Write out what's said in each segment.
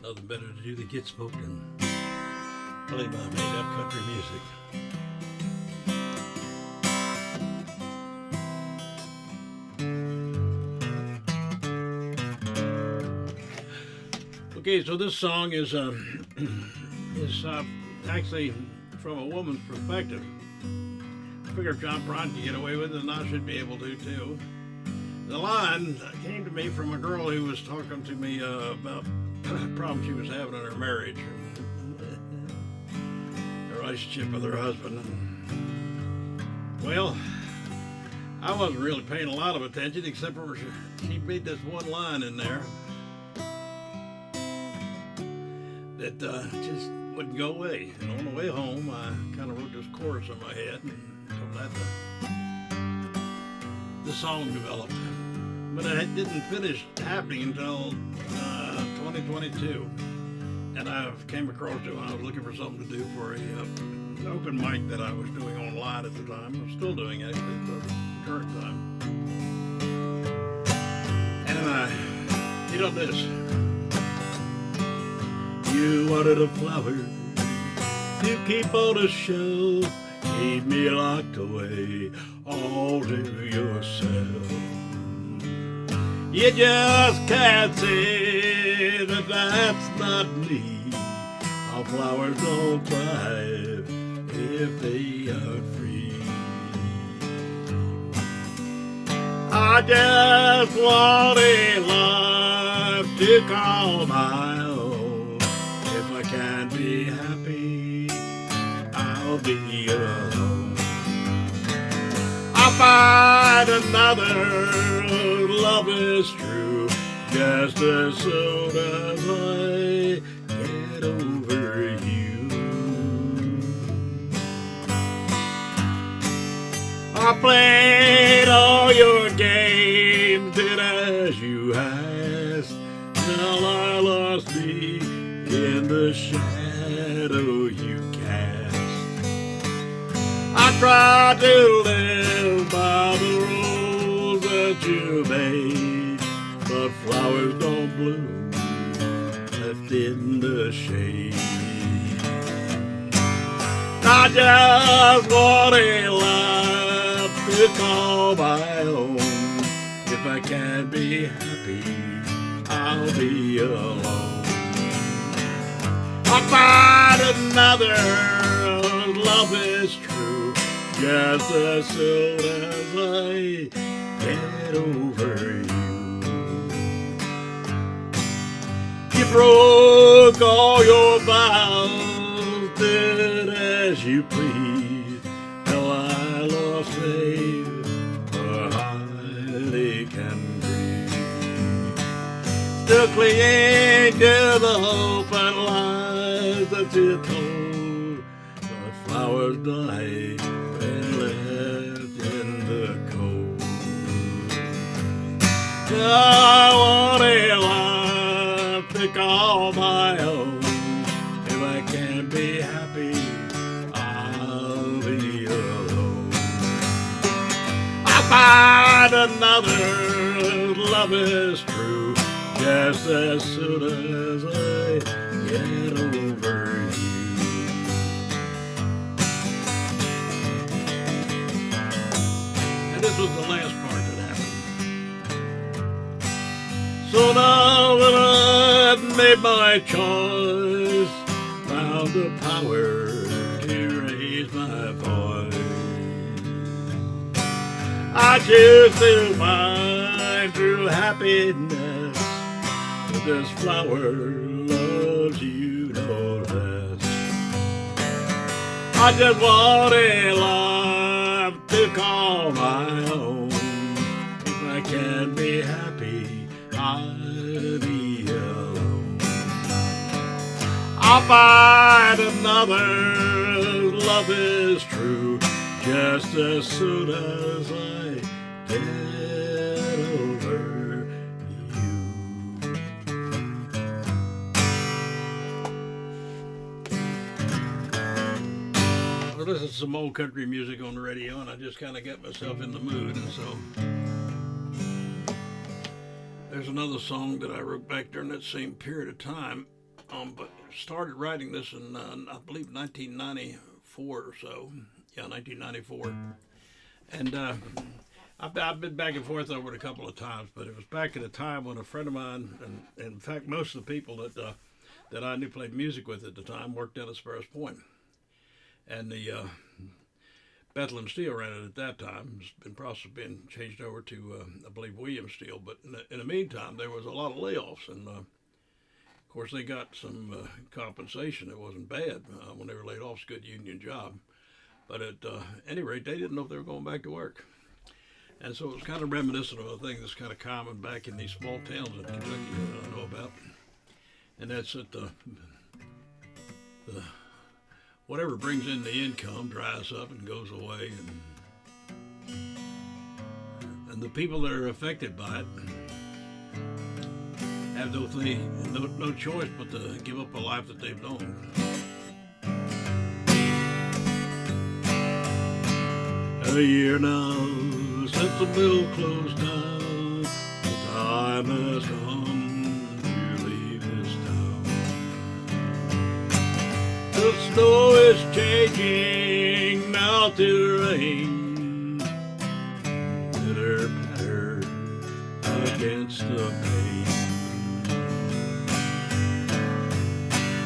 Nothing better to do than get smoked and play my made-up country music. Okay, so this song is actually from a woman's perspective. I figure if John Prine could get away with it, then I should be able to too. The line came to me from a girl who was talking to me about problems she was having in her marriage, her relationship with her husband. Well, I wasn't really paying a lot of attention, except for she made this one line in there that just wouldn't go away. And on the way home, I kind of wrote this chorus in my head, and from that the song developed. But it didn't finish happening until 2022. And I came across it when I was looking for something to do for an open mic that I was doing online at the time. I'm still doing it actually at the current time. And I hit on this. You wanted a flower to keep on a shelf, keep me locked away all to yourself. You just can't say that that's not me. Our flowers don't thrive if they aren't free. I just want a life to call my own. If I can't be happy, I'll be alone. I'll find another. Love is true just as soon as I get over you. I played all your games, did as you asked. Now I lost me in the shadow you cast. I tried to live by the rules that you made, but flowers don't bloom left in the shade. I just want a life to call my own. If I can't be happy, I'll be alone. I'll find another. Love is true just as soon as I get over you. You broke all your vows, did as you please, till I lost faith, or hardly can breathe. Still clinging to the hope and lies that you told, but flowers die when left in the cold. I want a life to call my own. If I can't be happy, I'll be alone. I'll find another. Love is true just as soon as I get over you. And this was the last part that happened. So now that I've made my choice, found the power to raise my voice, I choose to find true happiness. But this flower loves you no less. I just want a life to call my own. If I can't be happy, I'll be alone. I'll find another. Love is true just as soon as I get over you. Well, this is some old country music on the radio, and I just kind of got myself in the mood, and so there's another song that I wrote back during that same period of time But started writing this in, I believe, 1994 or so. Yeah, 1994. And I've been back and forth over it a couple of times, but it was back at a time when a friend of mine, and in fact, most of the people that I knew played music with at the time worked down at Sparrows Point. And the Bethlehem Steel ran it at that time. It's been process been changed over to, I believe, Williams Steel. But in the meantime, there was a lot of layoffs, and of course, they got some compensation. It wasn't bad when they were laid off. It's a good union job. But at any rate, they didn't know if they were going back to work. And so it was kind of reminiscent of a thing that's kind of common back in these small towns in Kentucky that I know about. And that's that the whatever brings in the income dries up and goes away. And the people that are affected by it have no choice but to give up a life that they've known. A year now since the mill closed down, the time has come to leave this town. The snow is changing now to rain, pitter patter against the pane.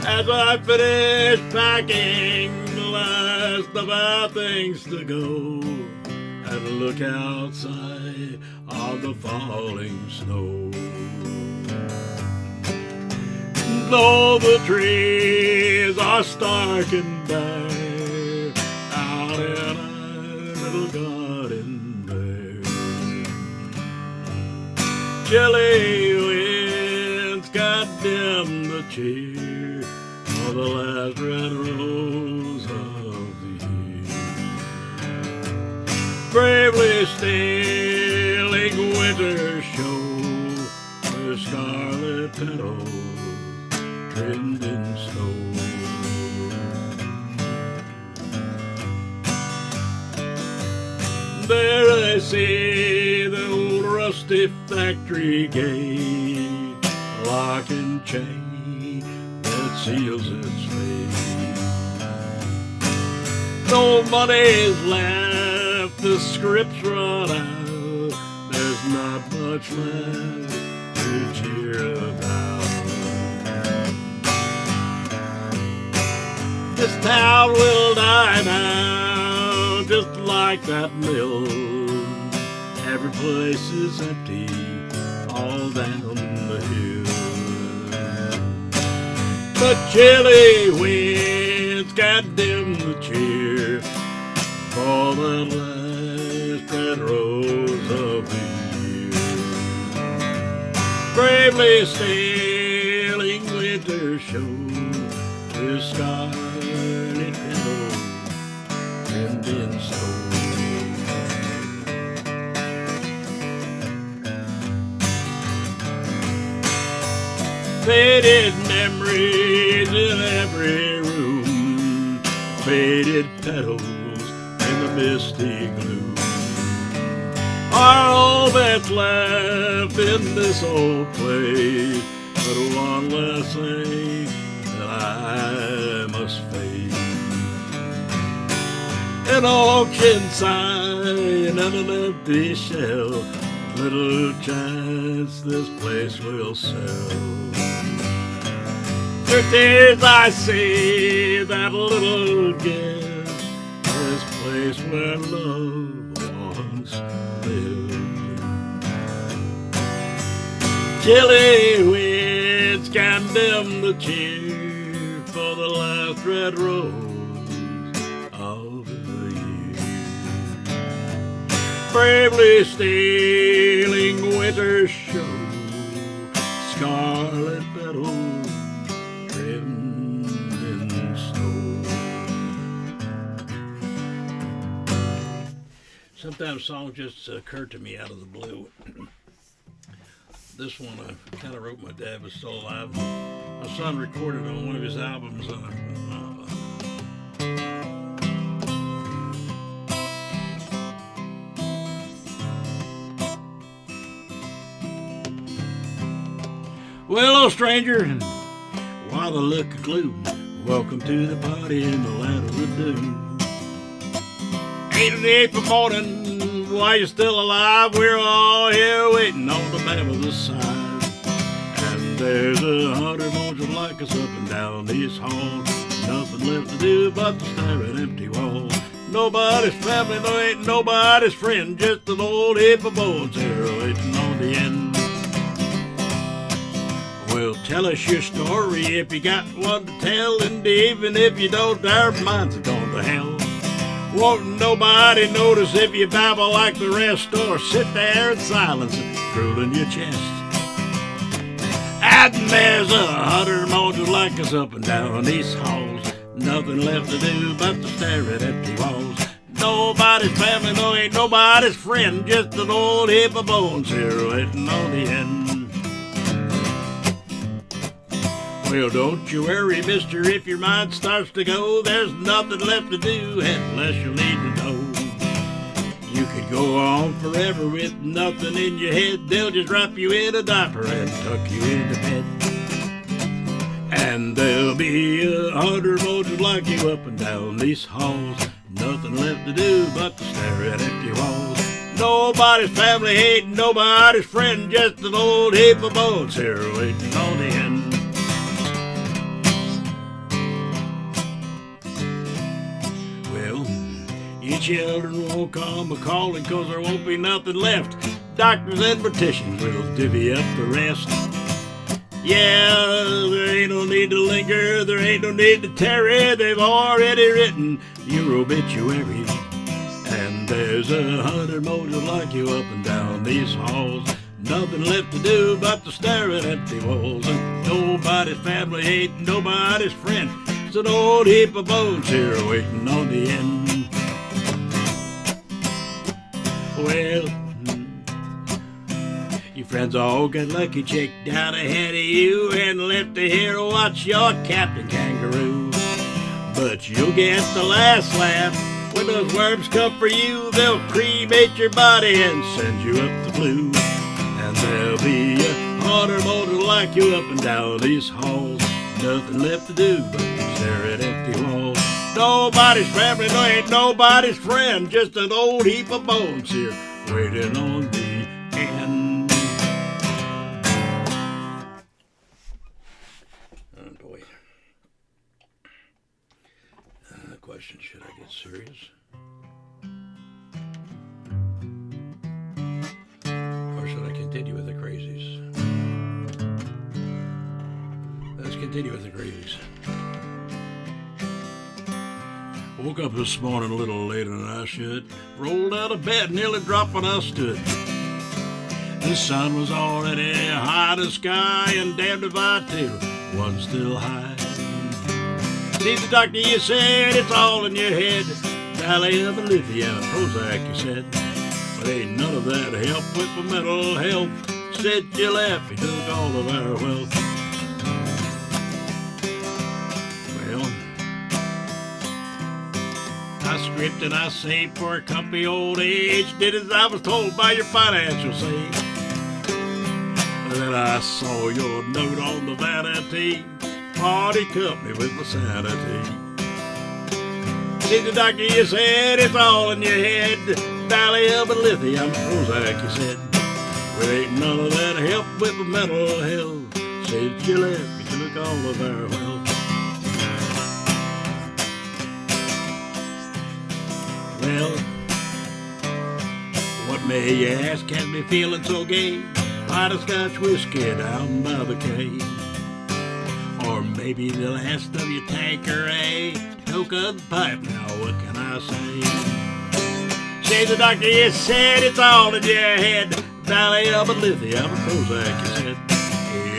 As I finish packing the last of our things to go, and look outside on the falling snow. Though the trees are stark and bare, out in our little garden there, chilly winds condemn the cheer of the last red rose of the year. Bravely stealing winter's show, her scarlet petals trimmed in snow. There I see the old rusty factory gate, lock and chain that seals its fate. No money's left, the script's run out, there's not much left to cheer about. This town will die now, just like that mill. Every place is empty, all down the hill. The chilly winds can dim the cheer for that last red rose of the year. Bravely sailing winter's show, his scarlet petals trimmed in snow. Faded memories in every room, faded petals in the misty gloom, are all that's left in this old place, but one last thing that I must face. An auction sign and an empty shell, little chance this place will sell. Through tears I see that little gift, this place where love once lived. Chilly winds can dim the cheer for the last red rose of the year. Bravely stealing winter's show, scarlet petals trimmed in snow. Sometimes songs just occur to me out of the blue. This one I kind of wrote. My dad was still alive. My son recorded on one of his albums. Well, old stranger, Father, look a gloom. Welcome to the party in the land of the doom. 8 in the 8th morning, while you're still alive, we're all here waiting on the bam of the side. And there's 100 more just like us up and down these halls. Nothing left to do but to stare at empty walls. Nobody's family, no ain't nobody's friend, just an old heap of bones here waiting on the end. Well, tell us your story if you got one to tell, and even if you don't, our minds are gone to hell. Won't nobody notice if you babble like the rest, or sit there in silence and drool in your chest. And there's 100 more just like us up and down these halls. Nothing left to do but to stare at empty walls. Nobody's family, no ain't nobody's friend, just an old heap of bones here waiting on the end. Well, don't you worry, mister, if your mind starts to go. There's nothing left to do unless you need to know. You could go on forever with nothing in your head. They'll just wrap you in a diaper and tuck you into bed. And there'll be 100 more just like you up and down these halls. Nothing left to do but to stare at empty walls. Nobody's family ain't nobody's friend, just an old heap of bones here waiting on the end. Well, your children won't come a-calling 'cause there won't be nothing left. Doctors and morticians will divvy up the rest. Yeah, there ain't no need to linger, there ain't no need to tarry. They've already written your obituary. And there's 100 more just like you up and down these halls. Nothing left to do but to stare at empty walls. And nobody's family ain't nobody's friend. It's an old heap of bones here waiting on the end. Well, your friends all got lucky, checked down ahead of you, and left to here to watch your Captain Kangaroo. But you'll get the last laugh when those worms come for you. They'll cremate your body and send you up the flue. And there'll be 100 more to like you up and down these halls. Nothing left to do but to stare at empty walls. Nobody's family, no ain't nobody's friend, just an old heap of bones here waiting on the end. Oh boy. The question, should I get serious? Or should I continue with the crazies? Let's continue with the crazies. Woke up this morning a little later than I should. Rolled out of bed, nearly dropped when I stood. The sun was already high in the sky, and damned if I too, one still high. See the doctor, you said, it's all in your head. Valley of lithium, Prozac, you said. But ain't none of that help with my mental health. Said you left, he took all of our wealth. Well, I scripted and I saved for a comfy old age. Did as I was told by your financial sage. Then I saw your note on the vanity. Party company with my sanity. See the doctor, you said, it's all in your head. Valley of lithium, Prozac, you said. Well, ain't none of that help with my mental health. Said you left, you took all of our wealth. Well, what may you ask has me feeling so gay? Pint of Scotch whiskey down by the cave. Or maybe the last of your Tanqueray. Toke of the pipe, now what can I say? Say the doctor, you said, it's all in your head. Valley of lithium, Prozac, you said.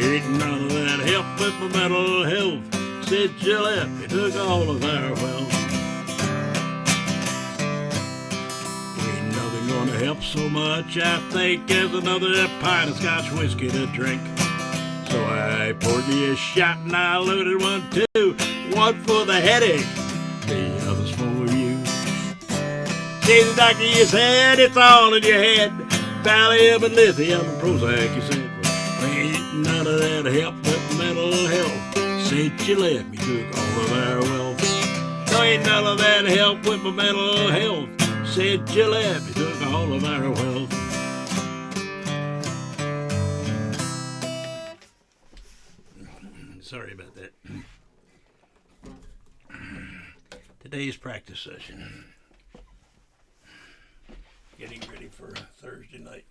Ain't none of that help with my mental health. Said you left, you took all of our wealth. Ain't nothing gonna help so much, I think, as another pint of Scotch whiskey to drink. So I poured me a shot and I loaded one too. One for the headache, the other's for you. See the doctor, you said, it's all in your head. Valley of lithium, Prozac, you said. Well, ain't none of that help with mental health. Since you left me, took all of our wealth. No, ain't none of that help with my mental health. Since you left me, took all of our wealth. Sorry about that. Today's practice session. Getting ready for Thursday night.